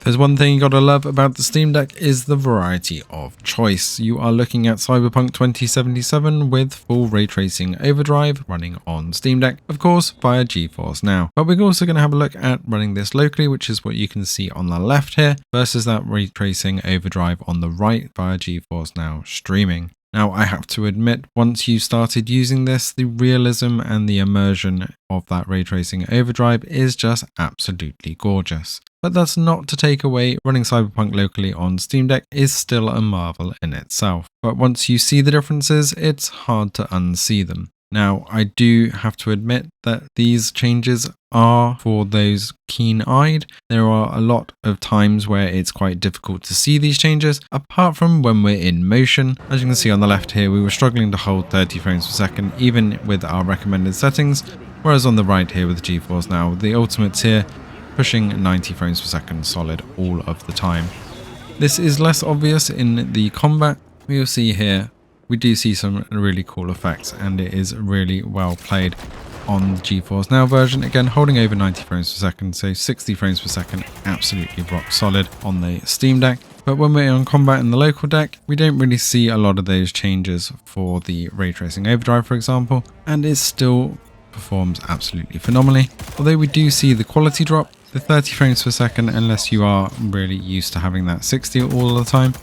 If there's one thing you gotta love about the Steam Deck is the variety of choice. You are looking at Cyberpunk 2077 with full Raytracing Overdrive running on Steam Deck, of course via GeForce NOW. But we're also going to have a look at running this locally, which is what you can see on the left here, versus that Raytracing Overdrive on the right via GeForce NOW streaming. Now, I have to admit, once you started using this, the realism and the immersion of that Raytracing Overdrive is just absolutely gorgeous. But that's not to take away running Cyberpunk locally on Steam Deck is still a marvel in itself. But once you see the differences, it's hard to unsee them. Now, I do have to admit that these changes are for those keen-eyed. There are a lot of times where it's quite difficult to see these changes, apart from when we're in motion. As you can see on the left here, we were struggling to hold 30 frames per second, even with our recommended settings, whereas on the right here with GeForce NOW, the ultimates here, pushing 90 frames per second solid all of the time. This is less obvious in the combat. We'll see here, we do see some really cool effects, and it is really well played on the GeForce NOW version. Again, holding over 90 frames per second, so 60 frames per second, absolutely rock solid on the Steam Deck. But when we're on combat in the local deck, we don't really see a lot of those changes for the Raytracing Overdrive, for example, and it still performs absolutely phenomenally. Although we do see the quality drop, the 30 frames per second, unless you are really used to having that 60 all the time,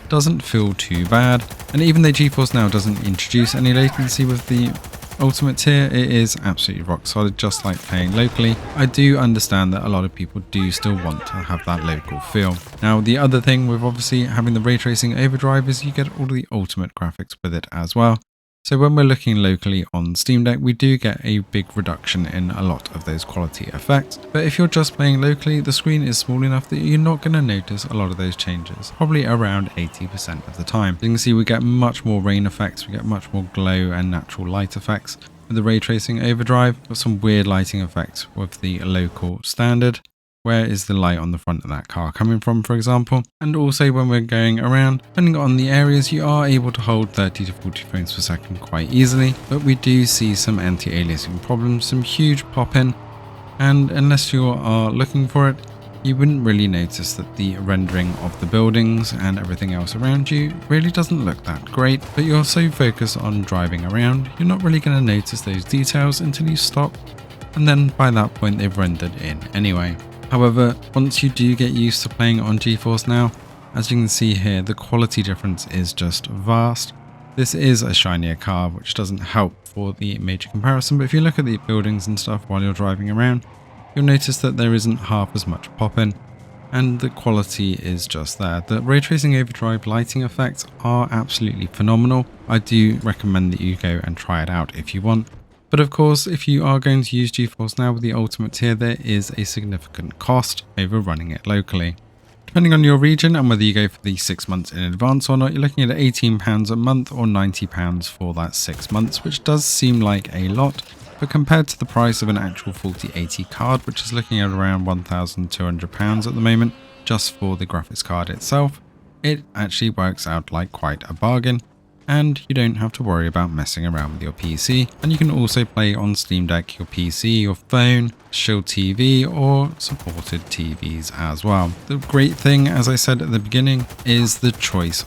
doesn't feel too bad. And even though GeForce NOW doesn't introduce any latency with the ultimates here, it is absolutely rock solid, just like playing locally. I do understand that a lot of people do still want to have that local feel. Now, the other thing with obviously having the Raytracing Overdrive is you get all the ultimate graphics with it as well. So when we're looking locally on Steam Deck, we do get a big reduction in a lot of those quality effects. But if you're just playing locally, the screen is small enough that you're not going to notice a lot of those changes, probably around 80% of the time. You can see we get much more rain effects, we get much more glow and natural light effects. With the Raytracing Overdrive, got some weird lighting effects with the local standard. Where is the light on the front of that car coming from, for example? And also when we're going around, depending on the areas, you are able to hold 30 to 40 frames per second quite easily, but we do see some anti-aliasing problems, some huge pop-in, and unless you are looking for it, you wouldn't really notice that the rendering of the buildings and everything else around you really doesn't look that great, but you're so focused on driving around, you're not really going to notice those details until you stop, and then by that point they've rendered in anyway. However, once you do get used to playing on GeForce NOW, as you can see here, the quality difference is just vast. This is a shinier car, which doesn't help for the major comparison, but if you look at the buildings and stuff while you're driving around, you'll notice that there isn't half as much pop-in, and the quality is just there. The Raytracing Overdrive lighting effects are absolutely phenomenal. I do recommend that you go and try it out if you want. But of course, if you are going to use GeForce NOW with the Ultimate tier, there is a significant cost over running it locally. Depending on your region and whether you go for the 6 months in advance or not, you're looking at £18 a month or £90 for that 6 months, which does seem like a lot. But compared to the price of an actual 4080 card, which is looking at around £1,200 at the moment, just for the graphics card itself, it actually works out like quite a bargain. And you don't have to worry about messing around with your PC, and you can also play on Steam Deck, your PC, your phone, Shield TV or supported TVs as well. The great thing, as I said at the beginning, is the choice